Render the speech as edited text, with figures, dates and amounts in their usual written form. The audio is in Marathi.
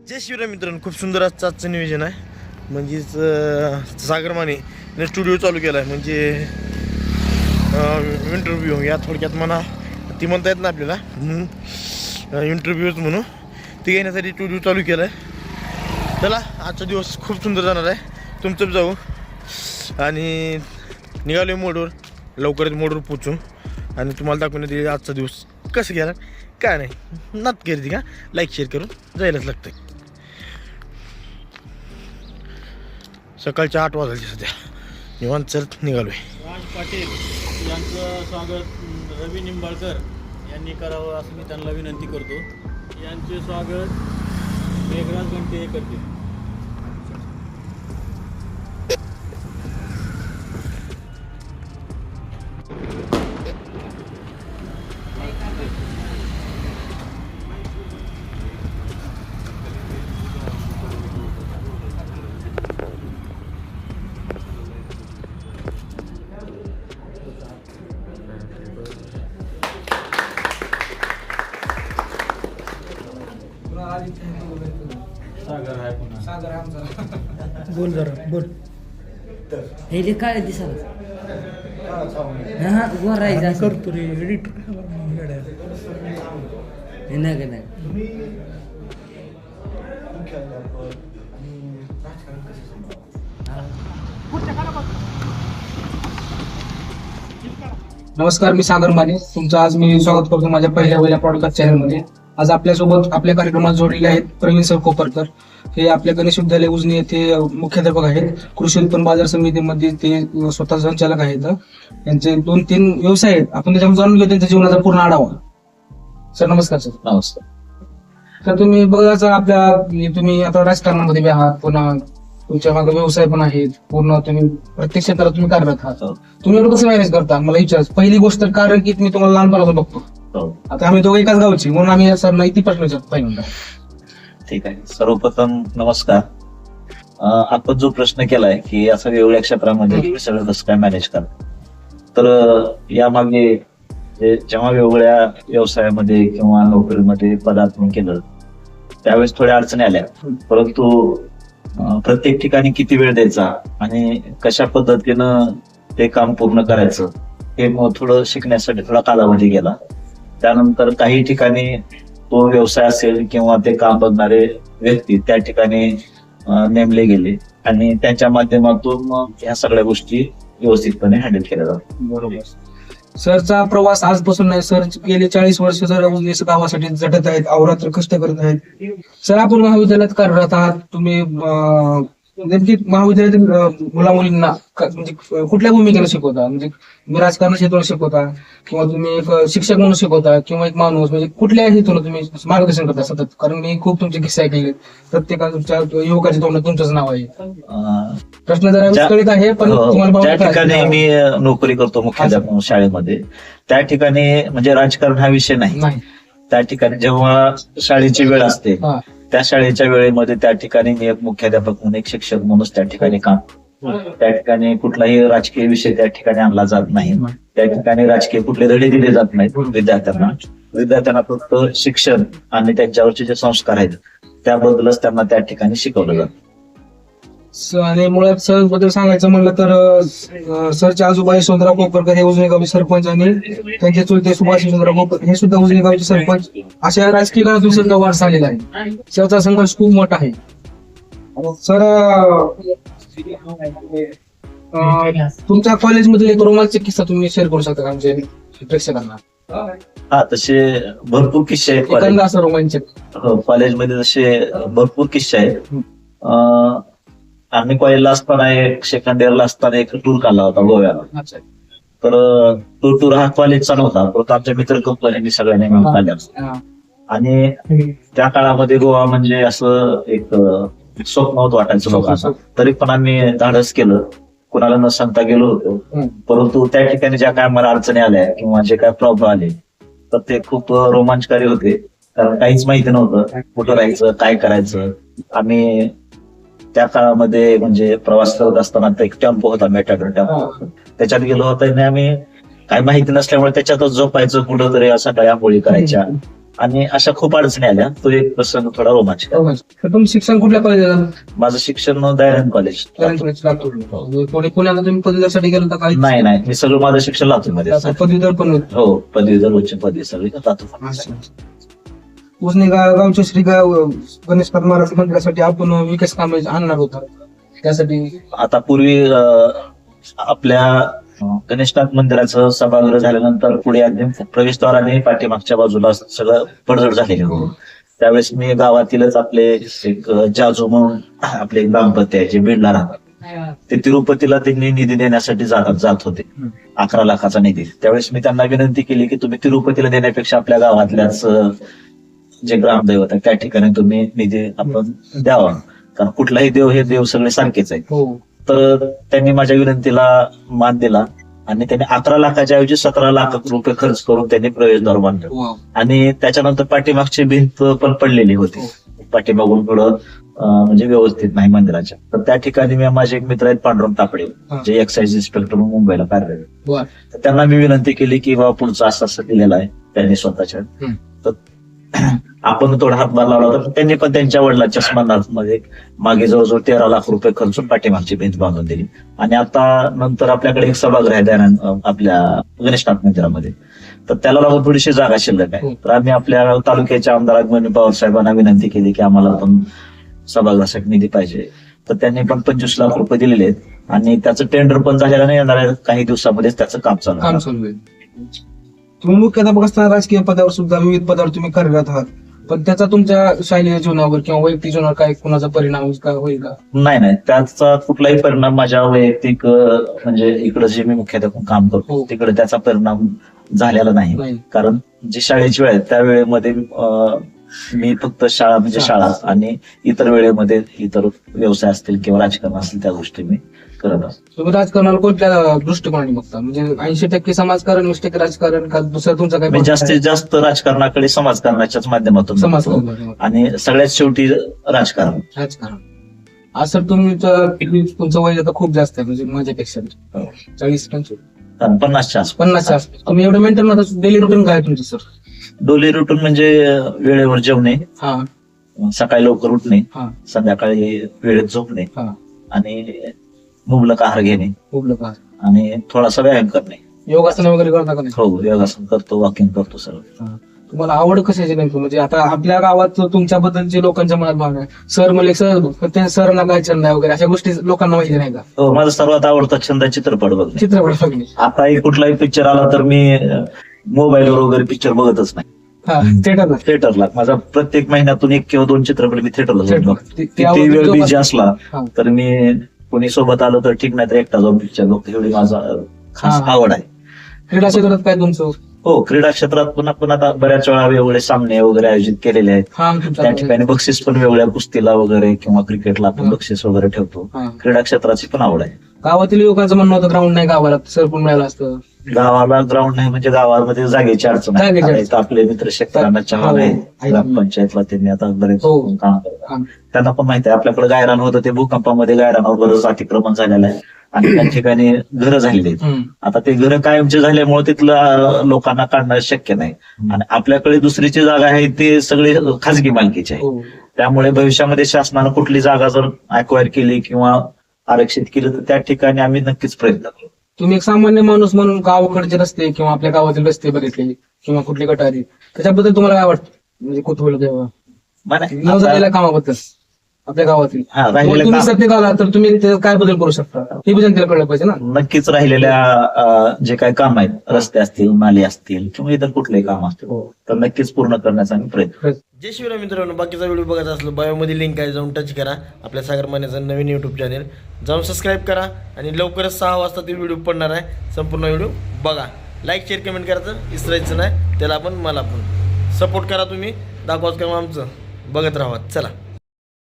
जय शिवराय मित्रांनो, खूप सुंदर आजचं नियोजन आहे. म्हणजेच सागर माने स्टुडिओ चालू केला आहे. म्हणजे इंटरव्ह्यू या थोडक्यात म्हणा ती म्हणता येत ना आपल्याला, इंटरव्ह्यूज म्हणून ती घेण्यासाठी स्टुडिओ चालू केला आहे. चला, आजचा दिवस खूप सुंदर जाणार आहे. तुमचं जाऊ आणि निघालो मोडवर, लवकरच मोडवर पोचून आणि तुम्हाला दाखवण्यात येईल आजचा दिवस कसं गेला काय नाही. नात केली का लाईक शेअर करून जायलाच लागतं. सकाळच्या 8 वाजले सध्या निवांत चलत निघालोय. राज पाटील यांचं स्वागत रवी निंबाळकर यांनी करावं असं मी त्यांना विनंती करतो. यांचे स्वागत मेघराज घंटे करतील. सागर आहे पुन्हा. सागर आमचा बोल जरा बोल. हे काय दिसाल हा वर राहायचं असं. करतो रे एडिट हे नाही नाही नमस्कार, मी सागर माने. तुमचं आज मी स्वागत करतो माझ्या पहिल्या पॉडकास्ट चॅनलमध्ये. आज आपल्यासोबत आपल्या कार्यक्रमात जोडलेले आहेत प्रवीण सर कोपरकर. हे आपल्या गणेश विद्यालय उजनी येथे मुख्याध्यापक आहेत. कृषी उत्पन्न बाजार समितीमध्ये ते स्वतः संचालक आहेत. यांचे 2-3 व्यवसाय आहेत. आपण त्याच्यामध्ये जाणून घेऊ त्यांच्या जीवनाचा पूर्ण आढावा. सर नमस्कार. सर नमस्कार. तर तुम्ही बघा, तुम्ही आता राजकारणामध्ये बी आहात, पुन्हा तुमच्या मागे व्यवसाय पण आहेत, पूर्ण तुम्ही प्रत्येक क्षेत्रात तुम्ही कार्यरत आहात. तुम्ही एवढं कसं मॅनेज करता मला विचारायचं. पहिली गोष्ट कारण की मी तुम्हाला लहानपणापासून बघतो. आता आम्ही दोघं एकाच गावची म्हणून आम्ही सर ती प्रश्न विचारतो पहिल्यांदा. ठीक आहे. सर्वप्रथम नमस्कार. आपण जो प्रश्न केलाय की असं वेगवेगळ्या क्षेत्रामध्ये तुम्ही सगळं कसं काय मॅनेज करता, तर यामागे जेव्हा वेगवेगळ्या व्यवसायामध्ये किंवा नोकरीमध्ये पदार्पण केलं त्यावेळेस थोड्या अडचणी आल्या. परंतु प्रत्येक ठिकाणी किती वेळ द्यायचा आणि कशा पद्धतीनं ते काम पूर्ण करायचं हे मग थोडं शिकण्यासाठी थोडा कालावधी गेला. त्यानंतर काही ठिकाणी तो व्यवसाय असेल किंवा ते काम बघणारे व्यक्ती त्या ठिकाणी नेमले गेले आणि त्यांच्या माध्यमातून मग ह्या सगळ्या गोष्टी व्यवस्थितपणे हँडल केल्या जातात. बरोबर. सरचा प्रवास आजपासून नाही. सर गेले 40 वर्ष सर उजनीस गावासाठी झटत आहेत, अहोरात्र कष्ट करत आहेत. सर आपण महाविद्यालयात कार्यरत आहात. तुम्ही नेमकी महाविद्यालयातील मुला मुलींना म्हणजे कुठल्या भूमिकेला शिकवता? म्हणजे तुम्ही राजकारण क्षेत्राला शिकवता किंवा तुम्ही एक शिक्षक म्हणून शिकवता किंवा एक माणूस, म्हणजे कुठल्या हेतून तुम्ही मार्गदर्शन करता सतत? कारण मी खूप तुमचे किस्से ऐकले. प्रत्येका तुमच्या युवकाच्या तोंडात तुमचंच नाव आहे. प्रश्न जरा विस्कळीत आहे पण ज्या ठिकाणी मी नोकरी करतो मुख्याध्यापक शाळेमध्ये, त्या ठिकाणी म्हणजे राजकारण हा विषय नाही. त्या ठिकाणी जेव्हा शाळेची वेळ असते त्या शाळेच्या वेळेमध्ये त्या ठिकाणी मी एक मुख्याध्यापक म्हणून, एक शिक्षक म्हणून त्या ठिकाणी काम, त्या ठिकाणी कुठलाही राजकीय विषय त्या ठिकाणी आणला जात नाही. त्या ठिकाणी राजकीय कुठले धडे दिले जात नाहीत विद्यार्थ्यांना फक्त शिक्षण आणि त्यांच्यावरचे जे संस्कार आहेत त्याबद्दलच त्यांना त्या ठिकाणी शिकवलं जातं. आणि मुळात सर बद्दल सांगायचं म्हणलं तर सरचे आजोबा यशवंतराव कोपरकर हे उजनी गावचे सरपंच आणि त्यांचे चुलते सुभाष यशवंतराव कोपरकर हे सुद्धा उजनी गावचे सरपंच. अशा राजकीय काळातून सर वारसा आलेला आहे. सरचा संघर्ष खूप मोठा आहे. सर तुमच्या कॉलेजमधील एक रोमांचक किस्सा तुम्ही शेअर करू शकता का आमच्या प्रेक्षकांना? हा, तसे भरपूर किस्से आहेत एखादा असं रोमांचक. कॉलेजमध्ये तसे भरपूर किस्से आहेत. आम्ही कॉलेजला असताना सेकंड इयरला असताना एक टूर काढला होता गोव्याला. तर तो टूर हा कॉलेजचा नव्हता, परंतु आमच्या मित्र कंपनीने सगळ्यांनी मिळून काढला. आणि त्या काळामध्ये गोवा म्हणजे असं एक स्वप्न होत वाटायचं लोकांना. तरी पण आम्ही धाडस केलं, कुणाला न सांगता गेलो होतो. परंतु त्या ठिकाणी ज्या काय मला अडचणी आल्या किंवा जे काय प्रॉब्लेम आले तर ते खूप रोमांचकारी होते. कारण काहीच माहिती नव्हतं कुठं राहायचं, काय करायचं. आम्ही त्या काळामध्ये म्हणजे प्रवास करत असताना एक टेम्पो होता, मेटाडोर टेम्पो, त्याच्यात गेलो होतो आणि आम्ही काय माहिती नसल्यामुळे त्याच्यातच झोपायचं कुठं तरी, सकाळी आंघोळी करायच्या आणि अशा खूप अडचणी आल्या. तो एक प्रसंग थोडा रोमांचक. तर तुम्ही शिक्षण कुठल्या कॉलेजला झालं? माझं शिक्षण दयानंद कॉलेज. कोणी पुण्याला तुम्ही पदवीसाठी गेलं तर काही नाही, मी सगळं माझं शिक्षण लातूरमध्ये. पदवीधर पण होते. हो, पदवीधर उच्च पदवी सगळी लातूर. उसने गावच्या श्री गणेशनाथ महाराज मंदिरासाठी आपण विकास कामे आणणार होता. त्यासाठी आता पूर्वी आपल्या गणेशनाथ मंदिराचं सभागृह झाल्यानंतर पुढे अगदी प्रवेशद्वाराने पाठीमागच्या बाजूला सगळं पडझड झालेलं होतं. त्यावेळेस मी गावातीलच आपले एक जाजू म्हणून आपले एक दाम्पत्य आहे जे बीडला राहतात, ते तिरुपतीला त्यांनी निधी देण्यासाठी जात होते, 11 लाखाचा निधी. त्यावेळेस मी त्यांना विनंती केली की तुम्ही तिरुपतीला देण्यापेक्षा आपल्या गावातल्याच जे ग्रामदैवत आहे त्या ठिकाणी तुम्ही निधी आपण द्यावा, कारण कुठलाही देव हे देव सगळे सारखेच आहेत. तर त्यांनी माझ्या विनंतीला मान दिला आणि त्यांनी 11 लाखाच्या ऐवजी 17 लाख रुपये खर्च करून त्यांनी प्रवेशद्वार बांधलं. आणि त्याच्यानंतर पाठीमागची भिंत पण पडलेली होती, पाठीमागून थोडं म्हणजे व्यवस्थित नाही मंदिराच्या. तर त्या ठिकाणी मी माझे एक मित्र आहेत पांडुरंग तापडे, जे एक्साइज इन्स्पेक्टर म्हणून मुंबईला कार्यरत. तर त्यांना मी विनंती केली की बाबा पुढचं असं दिलेलं आहे त्यांनी स्वतःच्या, तर आपण थोडा हातभार लावला होता. त्यांनी पण त्यांच्या वडिलांच्या स्मरणार्थ मागे जवळजवळ 13 लाख रुपये खर्चून पाठीमागची भिंत बांधून दिली. आणि आता नंतर आपल्याकडे एक सभागृह आहे दयानंद आपल्या गणेशनाथ मंदिरामध्ये, तर त्याला लागून थोडीशी जागा शिल्लक आहे. तर आम्ही आपल्या तालुक्याच्या आमदार अग्रणी पवार साहेबांना विनंती केली की आम्हाला पण सभागृहासाठी निधी पाहिजे. तर त्यांनी पण 25 लाख रुपये दिलेले आहेत आणि त्याचं टेंडर पण झालेलं नाही, येणाऱ्या काही दिवसामध्येच त्याचं काम चालू आहे. तुम्ही मुख्याध्यापक असताना राजकीय पदावर सुद्धा विविध पदावर तुम्ही कार्यरत आहात, पण त्याचा तुमच्या शालेय जीवनावर किंवा वैयक्तिक जीवनावर काय कोणाचा परिणाम होईल का? नाही, त्याचा कुठलाही परिणाम माझ्या वैयक्तिक म्हणजे इकडे जे मी मुख्याध्यापक काम करतो तिकडे त्याचा परिणाम झालेला नाही. कारण जी शाळेची वेळ आहे त्या वेळेमध्ये मी फक्त शाळा म्हणजे शाळा आणि इतर वेळेमध्ये इतर व्यवसाय असतील किंवा राजकारण असतील त्या गोष्टी मी करत असतो. तुम्ही राजकारणाला कुठल्या दृष्टिकोनाने बघता? म्हणजे 80% समाजकारण, 20% राजकारण, का दुसरं तुमचं काय? जास्तीत जास्त राजकारणाकडे समाजकारणाच्याच माध्यमातून समाजकारण आणि सगळ्यात शेवटी राजकारण. असं तुमचं वय आता खूप जास्त आहे, म्हणजे माझ्यापेक्षा 40-50 50च्या आसपास. 50च्या आसपास. तुम्ही एवढं मेंटेन करता? डेली रुटीन काय तुमचं सर? डोली रुटीन म्हणजे वेळेवर जेवणे, सकाळी लवकर उठणे, संध्याकाळी वेळेत झोपणे आणि मुबलक आहार घेणे आणि थोडासा व्यायाम करणे. योगासन वगैरे करता का नाही? हो, योगासन करतो, वॉकिंग करतो सगळं. तुम्हाला आवड कशाची नेमकं? म्हणजे आता आपल्या गावात तुमच्याबद्दलचे लोकांच्या मनात भावना आहे, सर मला सरना काय छंद आहे वगैरे अशा गोष्टी लोकांना माहिती नाही का? हो, माझा सर्वात आवडता छंद आहे चित्रपट बघणे. चित्रपट बघणे. आता कुठलाही पिक्चर आला तर मी मोबाईलवर वगैरे पिक्चर बघतच नाही, थिएटरला. माझा प्रत्येक महिन्यातून 1 किंवा 2 चित्रपट मी थिएटरला जाऊन बघतो. किती वेळ बिझी असला तर मी कोणी सोबत आलं तर ठीक, नाही तर एकटा जाऊन पिक्चर बघतो. एवढी माझा खास आवड आहे. क्रीडा क्षेत्रात काय तुमचं? हो, क्रीडा क्षेत्रात पण आपण आता बऱ्याच वेळा वेगवेगळे सामने वगैरे आयोजित केलेले आहेत. त्या ठिकाणी बक्षीस पण वेगवेगळ्या कुस्तीला वगैरे किंवा क्रिकेटला आपण बक्षीस वगैरे ठेवतो. क्रीडा क्षेत्राची पण आवड आहे. गावातील लोकांचं म्हणणं होतं ग्राउंड नाही गावाला, सर पण मिळालं असतं. गावाला ग्राउंड नाही म्हणजे गावामध्ये जागेची अडचण आहे. आपले मित्र शेतकऱ्यांना चव्हाण आहे ग्रामपंचायतला, त्यांनी आता बरेच काम करतात. त्यांना पण माहिती आहे आपल्याकडे गायरान होतं, ते भूकंपामध्ये गायरानावर बरंच अतिक्रमण झालेलं आहे आणि त्या ठिकाणी घरं झालेली आहेत. आता ते घरं कायमचे झाल्यामुळे तिथलं लोकांना काढणं शक्य नाही आणि आपल्याकडे दुसरीची जागा आहे ते सगळे खाजगी मालकीची आहे. त्यामुळे भविष्यामध्ये शासनानं कुठली जागा जर अक्वायर केली किंवा आरक्षित केलं तर त्या ठिकाणी आम्ही नक्कीच प्रयत्न करू. तुम्ही एक सामान्य माणूस म्हणून गावाकडचे रस्ते किंवा आपल्या गावातील रस्ते बघितले किंवा कुठली गटारी, त्याच्याबद्दल तुम्हाला काय वाटतं? म्हणजे कुतूहल न झालेल्या कामाबद्दल आपल्या गावातील तुम्ही सत्तेत आला तर तुम्ही काय बदल करू शकता हे बी जनतेला कळलं पाहिजे ना. नक्कीच राहिलेल्या जे काही काम आहेत, रस्ते असतील, नाले असतील किंवा इतर कुठलेही काम असतील तर नक्कीच पूर्ण करण्याचा आम्ही प्रयत्न. जय शिवराय मित्रांनो, बाकीचा व्हिडिओ बघायचा असलो बायोमध्ये लिंक आहे, जाऊन टच करा. आपल्या सागर मानेचं नवीन युट्यूब चॅनेल जाऊन सबस्क्राईब करा आणि लवकरच 6 वाजता ते व्हिडिओ पडणार आहे. संपूर्ण व्हिडिओ बघा, लाईक शेअर कमेंट करायचं विसरायचं नाही. त्याला पण मला पण सपोर्ट करा तुम्ही, दाखवाच काम आमचं बघत राहा. चला.